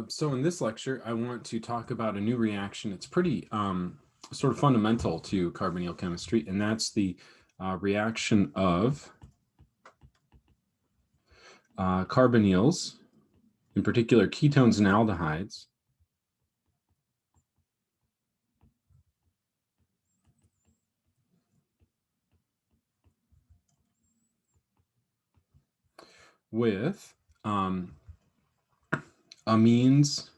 So in this lecture, I want to talk about a new reaction. It's pretty sort of fundamental to carbonyl chemistry, and that's the reaction of carbonyls, in particular ketones and aldehydes, with amines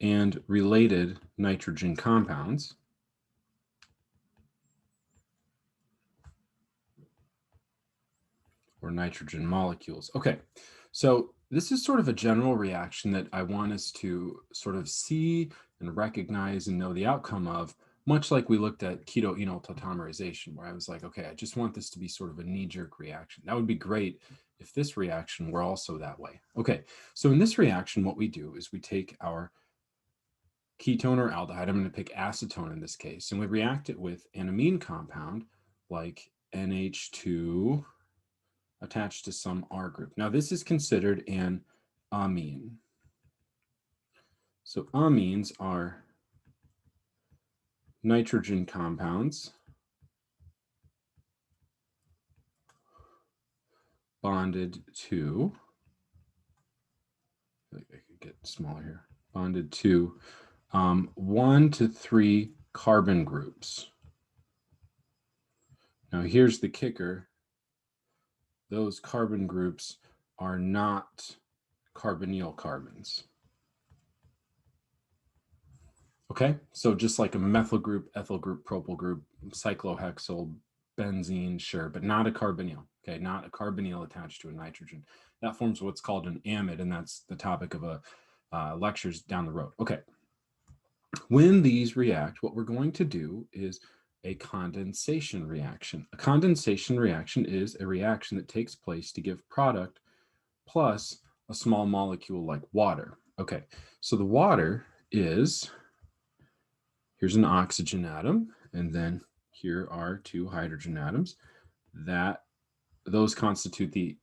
and related nitrogen compounds. Or nitrogen molecules. Okay, so this is sort of a general reaction that I want us to sort of see and recognize and know the outcome of, much like we looked at keto-enol tautomerization, where I was like, okay, I just want this to be sort of a knee-jerk reaction. That would be great if this reaction were also that way. Okay, so in this reaction, what we do is we take our ketone or aldehyde, I'm going to pick acetone in this case, and we react it with an amine compound like NH2 attached to some R group. Now, this is considered an amine. So amines are nitrogen compounds bonded to, I could get smaller here, bonded to 1 to 3 carbon groups. Now, here's the kicker. Those carbon groups are not carbonyl carbons. Okay, so just like a methyl group, ethyl group, propyl group, cyclohexyl, benzene, sure, but not a carbonyl. Okay, not a carbonyl attached to a nitrogen. That forms what's called an amide, and that's the topic of a lectures down the road. Okay, when these react, what we're going to do is a condensation reaction. A condensation reaction is a reaction that takes place to give product plus a small molecule like water. Okay, so the water is, here's an oxygen atom, and then here are 2 hydrogen atoms. Those constitute the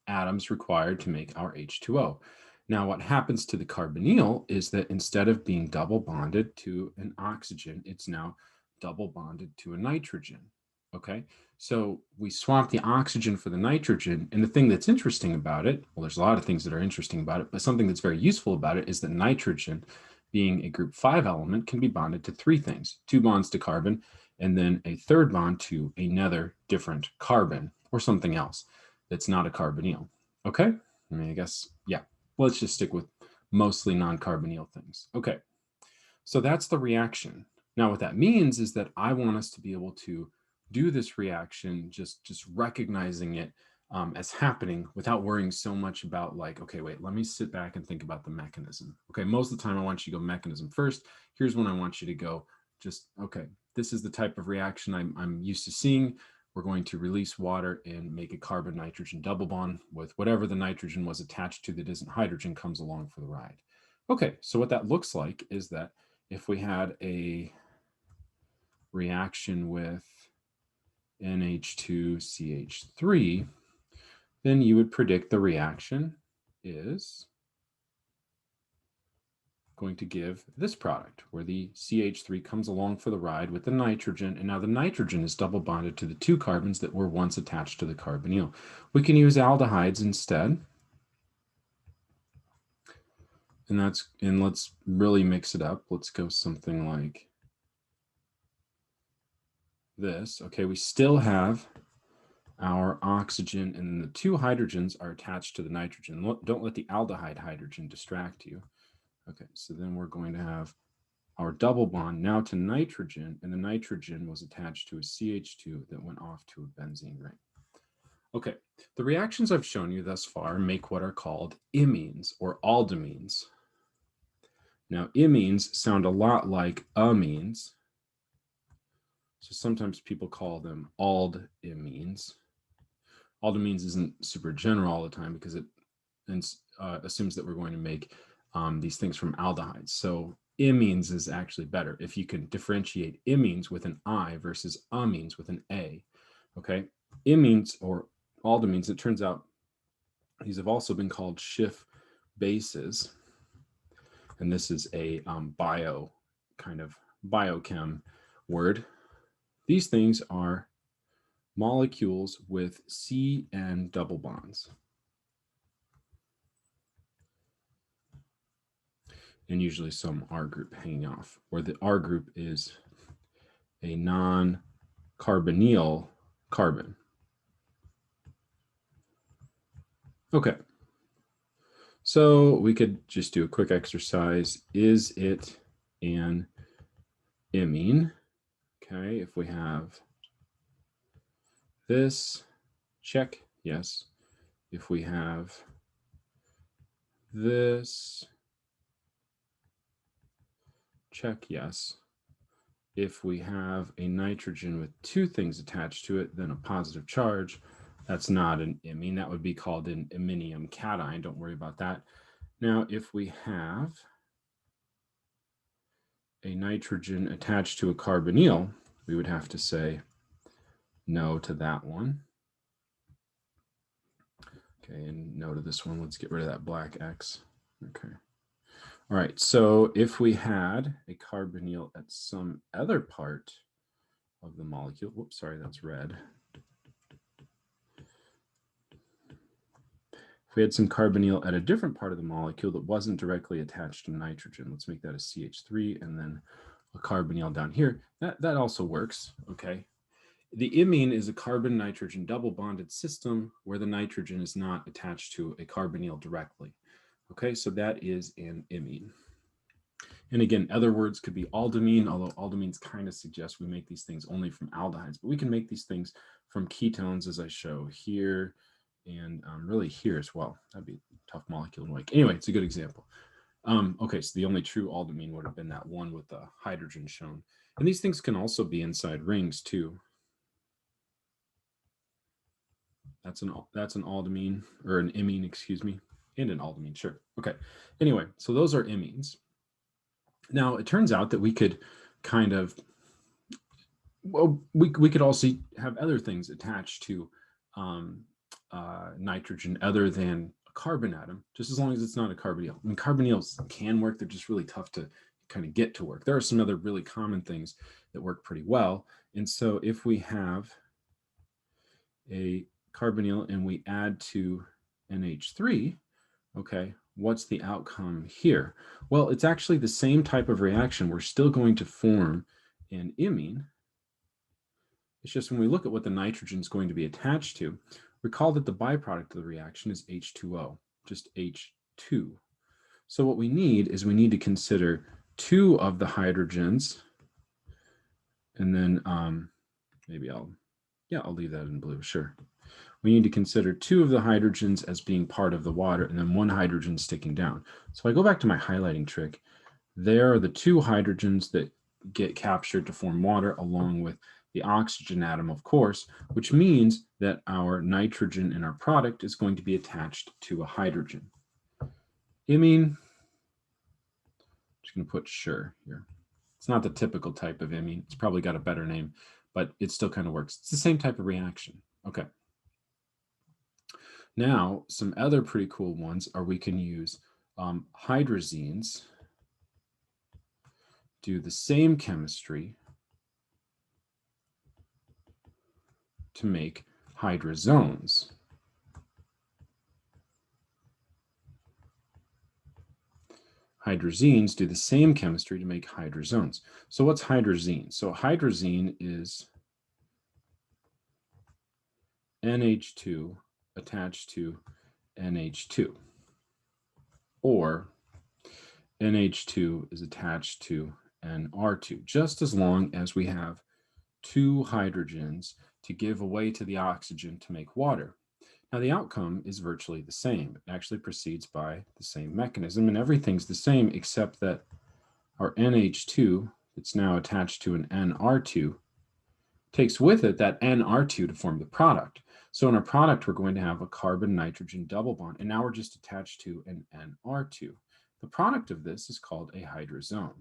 atoms required to make our H2O. Now, what happens to the carbonyl is that instead of being double bonded to an oxygen, it's now double bonded to a nitrogen. Okay, so we swap the oxygen for the nitrogen, and the thing that's interesting about it, well, there's a lot of things that are interesting about it, but something that's very useful about it is that nitrogen, being a group 5 element, can be bonded to 3 things: 2 bonds to carbon, and then a third bond to another different carbon or something else that's not a carbonyl. Okay, I mean, I guess, yeah, let's just stick with mostly non-carbonyl things. Okay, so that's the reaction. Now, what that means is that I want us to be able to do this reaction, just recognizing it as happening without worrying so much about like, okay, wait, let me sit back and think about the mechanism. Okay, most of the time I want you to go mechanism first. Here's when I want you to go just, okay, this is the type of reaction I'm used to seeing. We're going to release water and make a carbon-nitrogen double bond with whatever the nitrogen was attached to that isn't hydrogen comes along for the ride. Okay, so what that looks like is that if we had a reaction with NH2CH3, then you would predict the reaction is going to give this product, where the CH3 comes along for the ride with the nitrogen, and now the nitrogen is double bonded to the 2 carbons that were once attached to the carbonyl. We can use aldehydes instead. And let's really mix it up. Let's go something like this. Okay, we still have our oxygen, and then the 2 hydrogens are attached to the nitrogen. Don't let the aldehyde hydrogen distract you. Okay, so then we're going to have our double bond now to nitrogen, and the nitrogen was attached to a CH2 that went off to a benzene ring. Okay, the reactions I've shown you thus far make what are called imines or aldolmines. Now, imines sound a lot like amines, so sometimes people call them aldimines. Aldolmines isn't super general all the time because it assumes that we're going to make these things from aldehydes. So imines is actually better if you can differentiate imines with an I versus amines with an A. Okay, imines or aldolmines, it turns out these have also been called Schiff bases, and this is a bio kind of biochem word, these things are molecules with C-N double bonds. And usually some R group hanging off, where the R group is a non-carbonyl carbon. Okay. So we could just do a quick exercise. Is it an imine? Okay, if we have this, check, yes. If we have this, check, yes. If we have a nitrogen with two things attached to it, then a positive charge, that's not an imine. That would be called an iminium cation. Don't worry about that. Now, if we have a nitrogen attached to a carbonyl, we would have to say no to that one. Okay, and no to this one. Let's get rid of that black X. Okay. All right, so if we had a carbonyl at some other part of the molecule, whoops, sorry, that's red. If we had some carbonyl at a different part of the molecule that wasn't directly attached to nitrogen, let's make that a CH3 and then a carbonyl down here, that also works, okay? The imine is a carbon-nitrogen double bonded system where the nitrogen is not attached to a carbonyl directly. Okay, so that is an imine. And again, other words could be aldolmine, although aldolmines kind of suggest we make these things only from aldehydes, but we can make these things from ketones as I show here and really here as well. That'd be a tough molecule to make. Anyway, it's a good example. Okay, so the only true aldolmine would have been that one with the hydrogen shown. And these things can also be inside rings too. That's an aldolmine, or an imine, excuse me, and an aldolmine, sure. Okay, anyway, so those are imines. Now, it turns out that we could kind of, well, we could also have other things attached to nitrogen other than a carbon atom, just as long as it's not a carbonyl. I mean, carbonyls can work, they're just really tough to kind of get to work. There are some other really common things that work pretty well. And so if we have a carbonyl and we add to NH3, okay, what's the outcome here? Well, it's actually the same type of reaction. We're still going to form an imine. It's just when we look at what the nitrogen is going to be attached to, recall that the byproduct of the reaction is H2O, just H2. So what we need is we need to consider two of the hydrogens, and then maybe I'll leave that in blue, sure. We need to consider two of the hydrogens as being part of the water and then one hydrogen sticking down. So I go back to my highlighting trick. There are the two hydrogens that get captured to form water along with the oxygen atom, of course, which means that our nitrogen in our product is going to be attached to a hydrogen. Imine, I'm just going to put sure here. It's not the typical type of imine. It's probably got a better name, but it still kind of works. It's the same type of reaction. Okay. Now, some other pretty cool ones are we can use hydrozenes, do the same chemistry to make hydrozones. Hydrozenes do the same chemistry to make hydrozones. So what's hydrazine? So hydrazine is NH2 attached to NH2, or NH2 is attached to NR2, just as long as we have two hydrogens to give away to the oxygen to make water. Now the outcome is virtually the same. It actually proceeds by the same mechanism, and everything's the same except that our NH2 that's now attached to an NR2 takes with it that NR2 to form the product. So in our product, we're going to have a carbon-nitrogen double bond, and now we're just attached to an NR2. The product of this is called a hydrazone.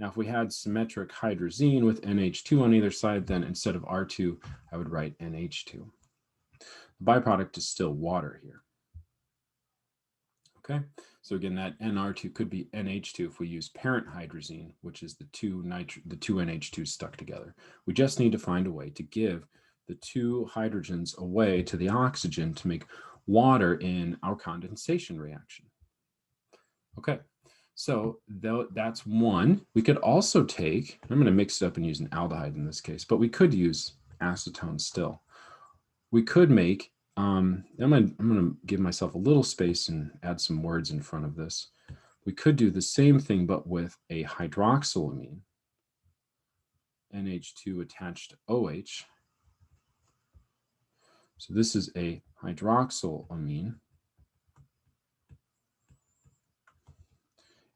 Now, if we had symmetric hydrazine with NH2 on either side, then instead of R2, I would write NH2. The byproduct is still water here. Okay, so again, that NR2 could be NH2 if we use parent hydrazine, which is the two NH2s stuck together. We just need to find a way to give the two hydrogens away to the oxygen to make water in our condensation reaction. Okay, so that's one. We could also take, I'm going to mix it up and use an aldehyde in this case, but we could use acetone still. We could make, I'm going to give myself a little space and add some words in front of this. We could do the same thing, but with a hydroxylamine, NH2 attached to OH. So this is a hydroxylamine.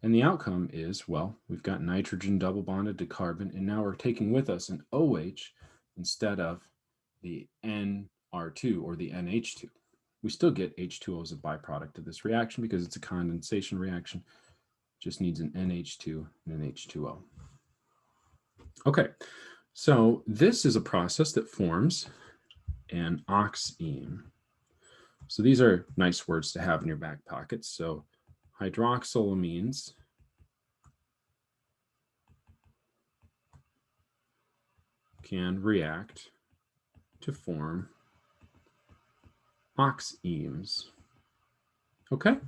And the outcome is, well, we've got nitrogen double bonded to carbon, and now we're taking with us an OH instead of the NR2 or the NH2. We still get H2O as a byproduct of this reaction because it's a condensation reaction. Just needs an NH2 and an H2O. Okay, so this is a process that forms an oxime. So these are nice words to have in your back pockets. So hydroxylamines can react to form oximes. Okay?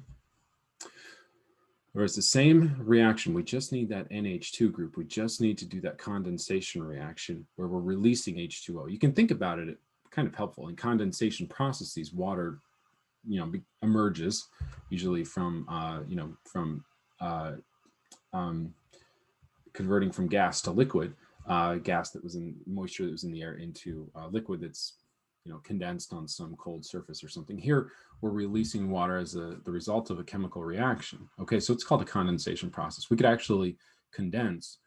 Whereas the same reaction, we just need that NH2 group. We just need to do that condensation reaction where we're releasing H2O. You can think about it, kind of helpful. In condensation processes, water, emerges usually from, converting from gas to liquid, gas that was in moisture that was in the air into liquid that's condensed on some cold surface or something. Here, we're releasing water as the result of a chemical reaction. Okay, so it's called a condensation process. We could actually condense,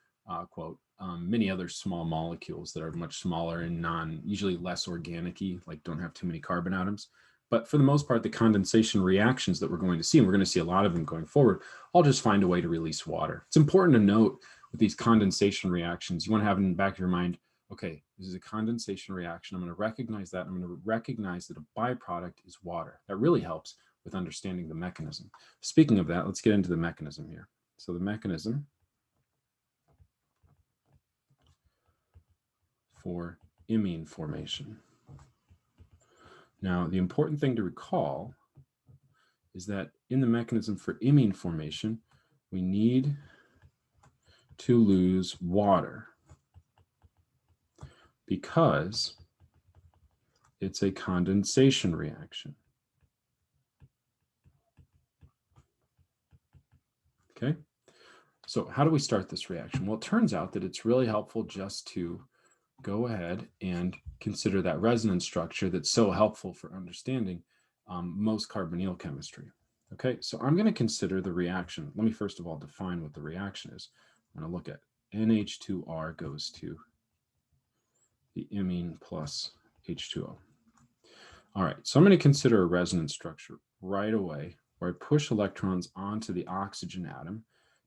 many other small molecules that are much smaller and usually less organic-y, like don't have too many carbon atoms. But for the most part, the condensation reactions that we're going to see, and we're going to see a lot of them going forward, I'll just find a way to release water. It's important to note with these condensation reactions, you want to have in the back of your mind, okay, this is a condensation reaction. I'm going to recognize that. I'm going to recognize that a byproduct is water. That really helps with understanding the mechanism. Speaking of that, let's get into the mechanism here. So the mechanism for imine formation. Now, the important thing to recall is that in the mechanism for imine formation, we need to lose water because it's a condensation reaction. Okay, so how do we start this reaction? Well, it turns out that it's really helpful just to go ahead and consider that resonance structure that's so helpful for understanding most carbonyl chemistry. Okay, so I'm going to consider the reaction. Let me first of all define what the reaction is. I'm going to look at NH2R goes to the imine plus H2O. All right, so I'm going to consider a resonance structure right away where I push electrons onto the oxygen atom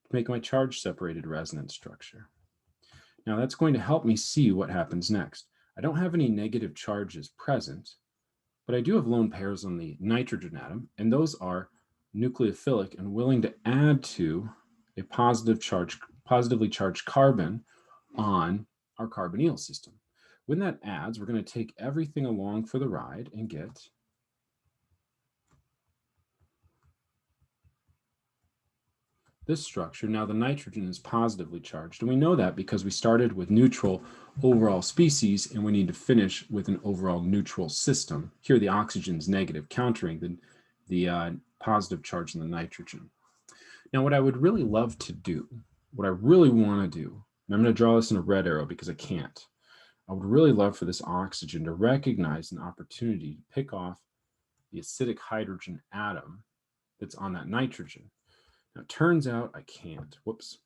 to make my charge-separated resonance structure. Now that's going to help me see what happens next. I don't have any negative charges present, but I do have lone pairs on the nitrogen atom, and those are nucleophilic and willing to add to a positively charged carbon on our carbonyl system. When that adds, we're going to take everything along for the ride and get this structure. Now the nitrogen is positively charged, and we know that because we started with neutral overall species and we need to finish with an overall neutral system. Here the oxygen is negative, countering the positive charge in the nitrogen. Now what I would really love to do, what I really want to do, and I'm going to draw this in a red arrow because I can't, I would really love for this oxygen to recognize an opportunity to pick off the acidic hydrogen atom that's on that nitrogen. Now, it turns out I can't. Whoops.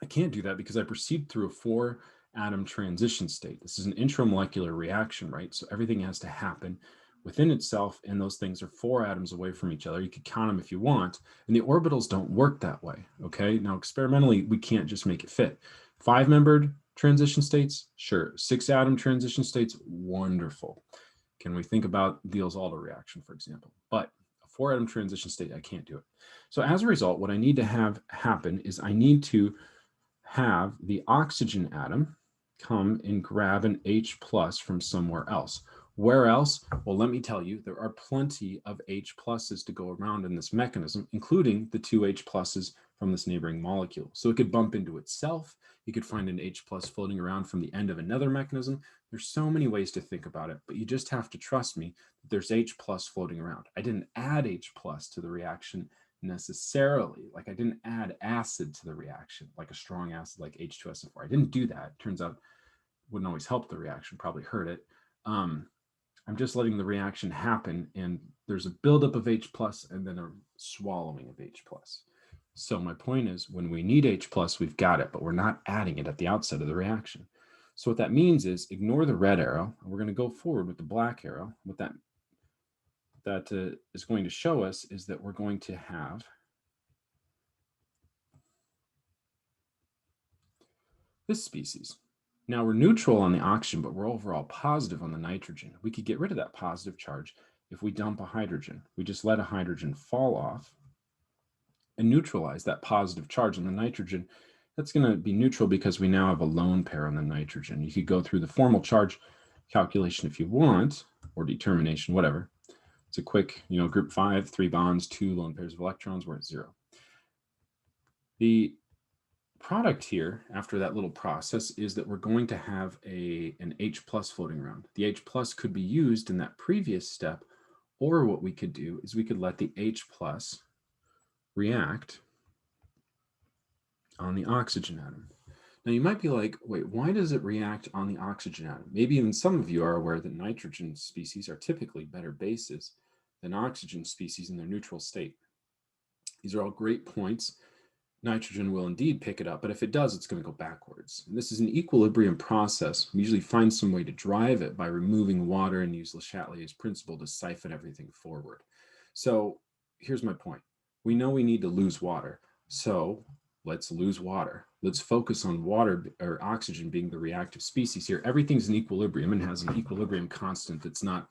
I can't do that because I proceed through a 4-atom transition state. This is an intramolecular reaction, right? So everything has to happen within itself, and those things are 4 atoms away from each other. You could count them if you want, and the orbitals don't work that way, okay? Now, experimentally, we can't just make it fit. 5-membered transition states, sure. 6-atom transition states, wonderful. Can we think about Diels-Alder reaction, for example? But a 4 atom transition state, I can't do it. So as a result, what I need to have happen is I need to have the oxygen atom come and grab an H plus from somewhere else. Where else? Well, let me tell you, there are plenty of H pluses to go around in this mechanism, including the 2 H pluses from this neighboring molecule. So it could bump into itself. You could find an H plus floating around from the end of another mechanism. There's so many ways to think about it, but you just have to trust me that there's H plus floating around. I didn't add H plus to the reaction necessarily. Like I didn't add acid to the reaction, like a strong acid like H2SO4. I didn't do that. Turns out wouldn't always help the reaction, probably hurt it. I'm just letting the reaction happen, and there's a buildup of H plus and then a swallowing of H plus. So my point is, when we need H plus, we've got it, but we're not adding it at the outset of the reaction. So what that means is ignore the red arrow. We're going to go forward with the black arrow. What that is going to show us is that we're going to have this species. Now we're neutral on the oxygen, but we're overall positive on the nitrogen. We could get rid of that positive charge if we dump a hydrogen. We just let a hydrogen fall off and neutralize that positive charge on the nitrogen. That's going to be neutral because we now have a lone pair on the nitrogen. You could go through the formal charge calculation if you want, or determination, whatever. It's a quick, group 5, 3 bonds, 2 lone pairs of electrons, we're at 0. The product here after that little process is that we're going to have an H plus floating around. The H plus could be used in that previous step, or what we could do is we could let the H plus react on the oxygen atom. Now you might be like, wait, why does it react on the oxygen atom? Maybe even some of you are aware that nitrogen species are typically better bases than oxygen species in their neutral state. These are all great points. Nitrogen will indeed pick it up, but if it does, it's going to go backwards. And this is an equilibrium process. We usually find some way to drive it by removing water and use Le Chatelier's principle to siphon everything forward. So here's my point. We know we need to lose water. So let's lose water. Let's focus on water or oxygen being the reactive species here. Everything's in equilibrium and has an equilibrium constant that's not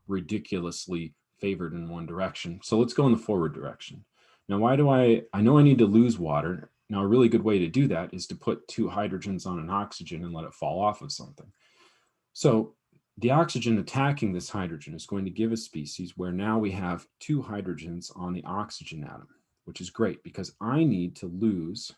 ridiculously favored in one direction. So let's go in the forward direction. Now, why do I know I need to lose water. Now, a really good way to do that is to put 2 hydrogens on an oxygen and let it fall off of something. So the oxygen attacking this hydrogen is going to give a species where now we have 2 hydrogens on the oxygen atom, which is great because I need to lose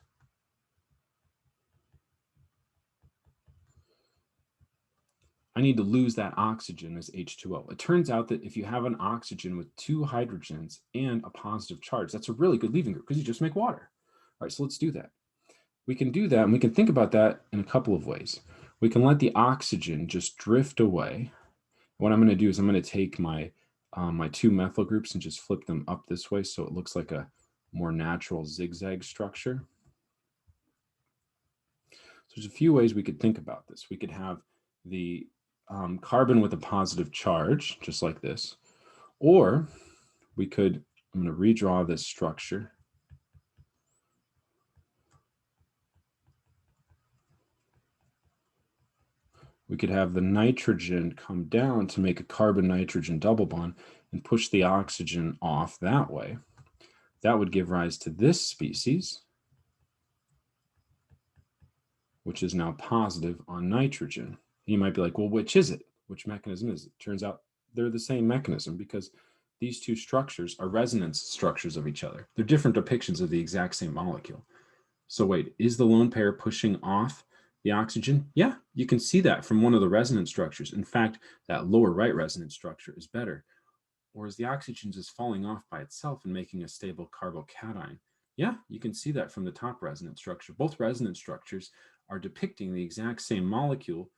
that oxygen as H2O. It turns out that if you have an oxygen with 2 hydrogens and a positive charge, that's a really good leaving group because you just make water. All right, so let's do that. We can do that, and we can think about that in a couple of ways. We can let the oxygen just drift away. What I'm going to do is I'm going to take my 2 methyl groups and just flip them up this way so it looks like a more natural zigzag structure. So there's a few ways we could think about this. We could have the carbon with a positive charge, just like this. Or we could, I'm going to redraw this structure. We could have the nitrogen come down to make a carbon-nitrogen double bond and push the oxygen off that way. That would give rise to this species, which is now positive on nitrogen. You might be like, well, which is it? Which mechanism is it? Turns out they're the same mechanism because these 2 structures are resonance structures of each other. They're different depictions of the exact same molecule. So wait, is the lone pair pushing off the oxygen? Yeah, you can see that from one of the resonance structures. In fact, that lower right resonance structure is better. Whereas the oxygen is falling off by itself and making a stable carbocation. Yeah, you can see that from the top resonance structure. Both resonance structures are depicting the exact same molecule,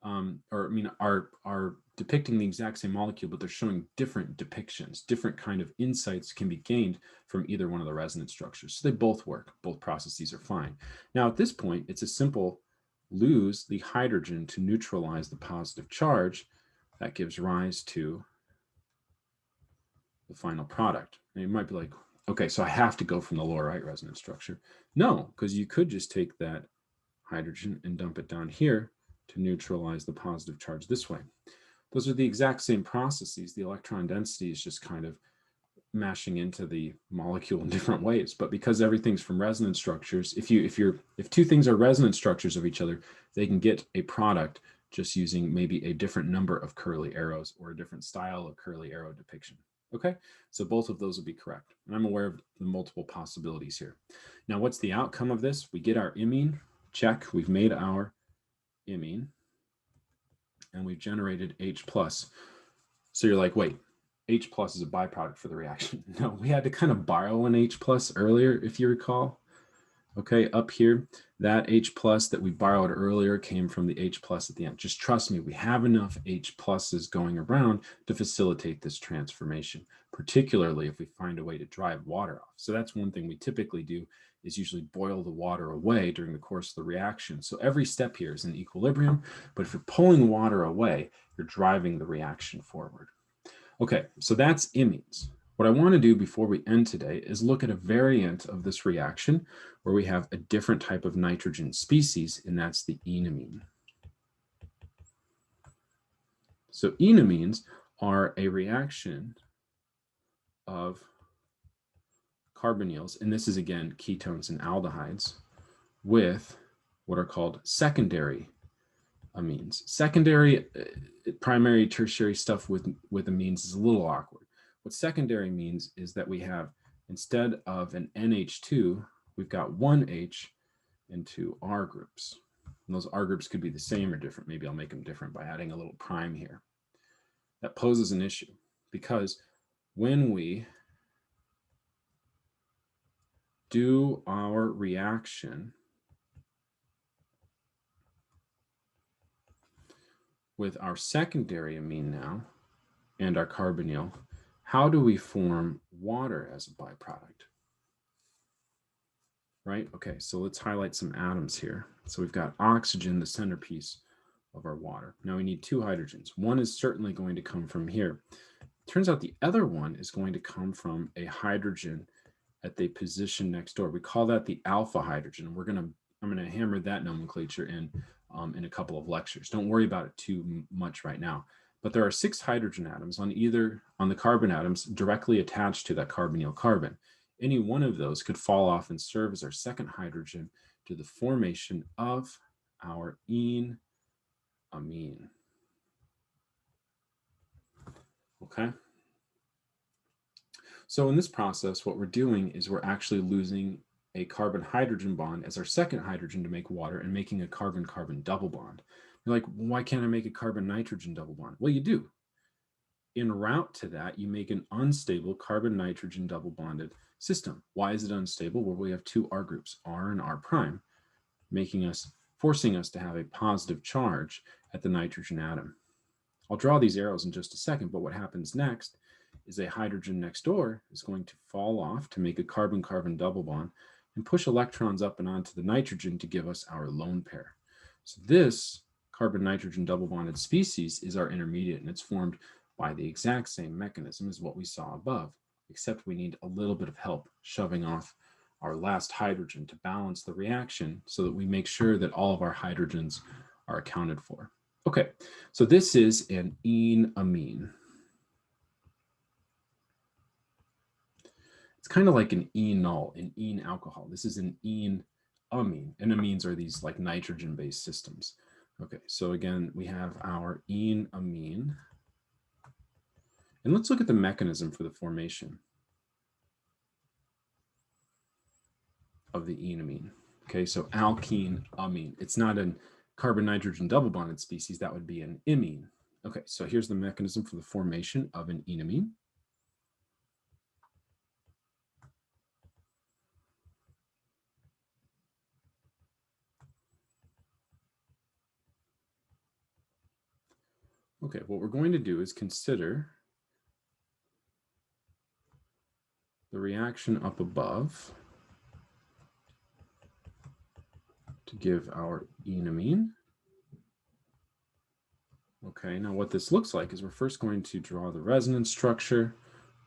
are depicting the exact same molecule, but they're showing different depictions. Different kind of insights can be gained from either one of the resonance structures. So they both work. Both processes are fine. Now, at this point, it's a simple lose the hydrogen to neutralize the positive charge. That gives rise to the final product. And you might be like, okay, so I have to go from the lower right resonance structure. No, because you could just take that hydrogen and dump it down here to neutralize the positive charge this way. Those are the exact same processes. The electron density is just kind of mashing into the molecule in different ways, but because everything's from resonance structures, if two things are resonance structures of each other, they can get a product just using maybe a different number of curly arrows or a different style of curly arrow depiction. Okay, so both of those will be correct. And I'm aware of the multiple possibilities here. Now, what's the outcome of this? We get our imine, check, we've made our imine, and we've generated H+. So you're like, wait, H+ is a byproduct for the reaction. No, we had to kind of borrow an H+ earlier, if you recall. Okay, up here, that H+ that we borrowed earlier came from the H+ at the end. Just trust me, we have enough H+s going around to facilitate this transformation, particularly if we find a way to drive water off. So that's one thing we typically do, is usually boil the water away during the course of the reaction. So every step here is in equilibrium, but if you're pulling water away, you're driving the reaction forward. Okay, so that's imines. What I want to do before we end today is look at a variant of this reaction where we have a different type of nitrogen species, and that's the enamine. So enamines are a reaction of carbonyls, and this is again ketones and aldehydes, with what are called secondary amines. Secondary, primary, tertiary stuff with amines is a little awkward. What secondary means is that we have, instead of an NH2, we've got one H and two R groups. And those R groups could be the same or different. Maybe I'll make them different by adding a little prime here. That poses an issue because when we do our reaction with our secondary amine now and our carbonyl, how do we form water as a byproduct? Right? Okay, so let's highlight some atoms here. So we've got oxygen, the centerpiece of our water. Now we need two hydrogens. One is certainly going to come from here. Turns out the other one is going to come from a hydrogen at the position next door. We call that the alpha hydrogen. I'm gonna hammer that nomenclature in a couple of lectures. Don't worry about it too much right now. But there are 6 hydrogen atoms on the carbon atoms directly attached to that carbonyl carbon. Any one of those could fall off and serve as our second hydrogen to the formation of our enamine. Okay. So in this process, what we're doing is we're actually losing a carbon-hydrogen bond as our second hydrogen to make water and making a carbon-carbon double bond. You're like, why can't I make a carbon-nitrogen double bond? Well, you do. En route to that, you make an unstable carbon-nitrogen double bonded system. Why is it unstable? Well, we have two R groups, R and R prime, forcing us to have a positive charge at the nitrogen atom. I'll draw these arrows in just a second, but what happens next is a hydrogen next door is going to fall off to make a carbon-carbon double bond and push electrons up and onto the nitrogen to give us our lone pair. So this carbon-nitrogen double bonded species is our intermediate, and it's formed by the exact same mechanism as what we saw above, except we need a little bit of help shoving off our last hydrogen to balance the reaction so that we make sure that all of our hydrogens are accounted for. Okay, so this is an enamine. It's kind of like an enol, an ene alcohol. This is an enamine. Enamines are these like nitrogen-based systems. Okay, so again, we have our enamine. And let's look at the mechanism for the formation of the enamine. Okay, so alkene amine. It's not a carbon-nitrogen double bonded species. That would be an imine. Okay, so here's the mechanism for the formation of an enamine. Okay, what we're going to do is consider the reaction up above to give our enamine. Okay, now what this looks like is we're first going to draw the resonance structure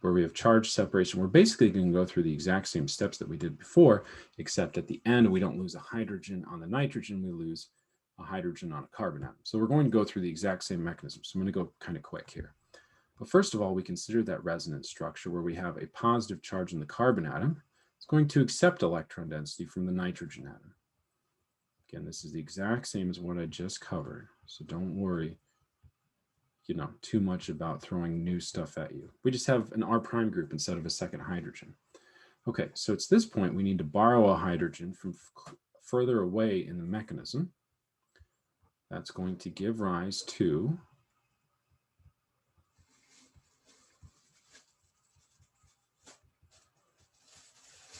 where we have charge separation. We're basically going to go through the exact same steps that we did before, except at the end, we don't lose a hydrogen on the nitrogen, we lose a hydrogen on a carbon atom. So we're going to go through the exact same mechanism. So I'm going to go kind of quick here. But first of all, we consider that resonance structure where we have a positive charge in the carbon atom. It's going to accept electron density from the nitrogen atom. Again, this is the exact same as what I just covered, so don't worry, too much about throwing new stuff at you. We just have an R prime group instead of a second hydrogen. Okay, so it's this point we need to borrow a hydrogen from further away in the mechanism. That's going to give rise to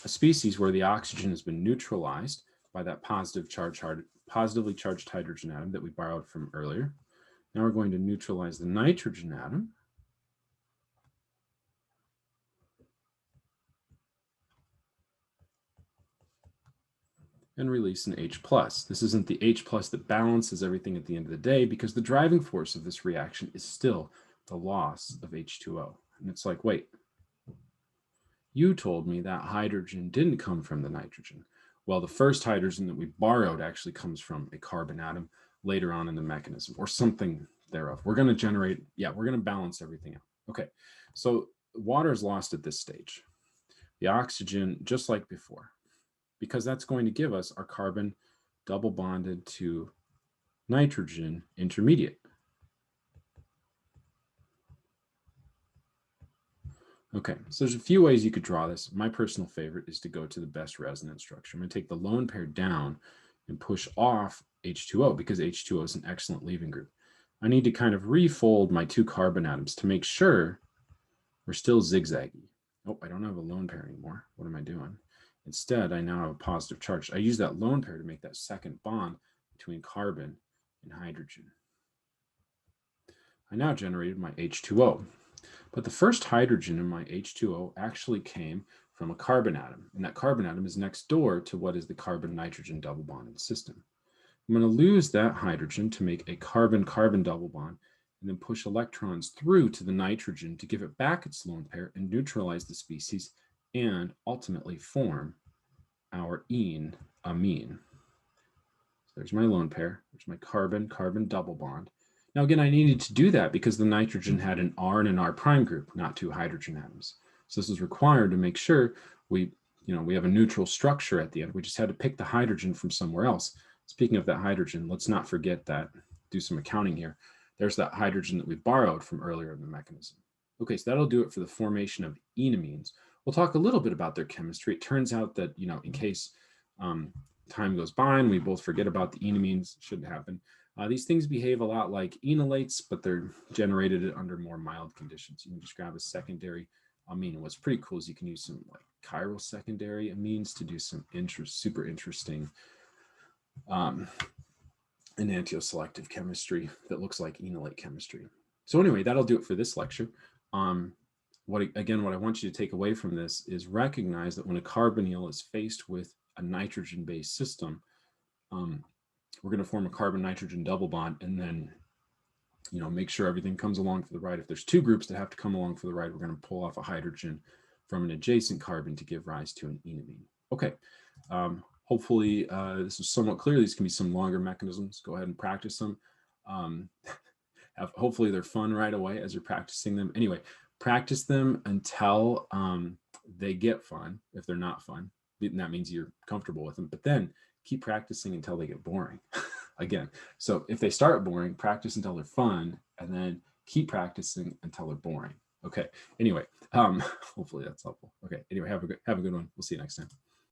a species where the oxygen has been neutralized by that positively charged hydrogen atom that we borrowed from earlier. Now we're going to neutralize the nitrogen atom. And release an H+. This isn't the H+ that balances everything at the end of the day, because the driving force of this reaction is still the loss of H2O. And it's like, wait, you told me that hydrogen didn't come from the nitrogen. Well, the first hydrogen that we borrowed actually comes from a carbon atom later on in the mechanism, or something thereof. We're going to balance everything out. Okay, so water is lost at this stage. The oxygen, just like before, because that's going to give us our carbon double bonded to nitrogen intermediate. Okay, so there's a few ways you could draw this. My personal favorite is to go to the best resonance structure. I'm going to take the lone pair down and push off H2O, because H2O is an excellent leaving group. I need to kind of refold my two carbon atoms to make sure we're still zigzaggy. Oh, I don't have a lone pair anymore. What am I doing? Instead, I now have a positive charge. I use that lone pair to make that second bond between carbon and hydrogen. I now generated my H2O. But the first hydrogen in my H2O actually came from a carbon atom, and that carbon atom is next door to what is the carbon-nitrogen double bonded system. I'm going to lose that hydrogen to make a carbon-carbon double bond, and then push electrons through to the nitrogen to give it back its lone pair and neutralize the species, and ultimately form our enamine. So there's my lone pair, there's my carbon-carbon double bond. Now again, I needed to do that because the nitrogen had an R and an R prime group, not two hydrogen atoms. So this is required to make sure we have a neutral structure at the end. We just had to pick the hydrogen from somewhere else. Speaking of that hydrogen, let's not forget that, do some accounting here. There's that hydrogen that we borrowed from earlier in the mechanism. Okay, so that'll do it for the formation of enamines. We'll talk a little bit about their chemistry. It turns out that, in case time goes by and we both forget about the enamines, shouldn't happen. These things behave a lot like enolates, but they're generated under more mild conditions. You can just grab a secondary amine. And what's pretty cool is you can use some like chiral secondary amines to do some super interesting enantioselective chemistry that looks like enolate chemistry. So anyway, that'll do it for this lecture. What I want you to take away from this is recognize that when a carbonyl is faced with a nitrogen-based system, we're going to form a carbon-nitrogen double bond, and then, make sure everything comes along for the ride. If there's two groups that have to come along for the ride, we're going to pull off a hydrogen from an adjacent carbon to give rise to an enamine. Okay. Hopefully this is somewhat clear. These can be some longer mechanisms. Go ahead and practice them. Hopefully they're fun right away as you're practicing them. Anyway, practice them until they get fun. If they're not fun, that means you're comfortable with them. But then keep practicing until they get boring. Again, so if they start boring, practice until they're fun, and then keep practicing until they're boring. Okay. Anyway, hopefully that's helpful. Okay. Anyway, have a good one. We'll see you next time.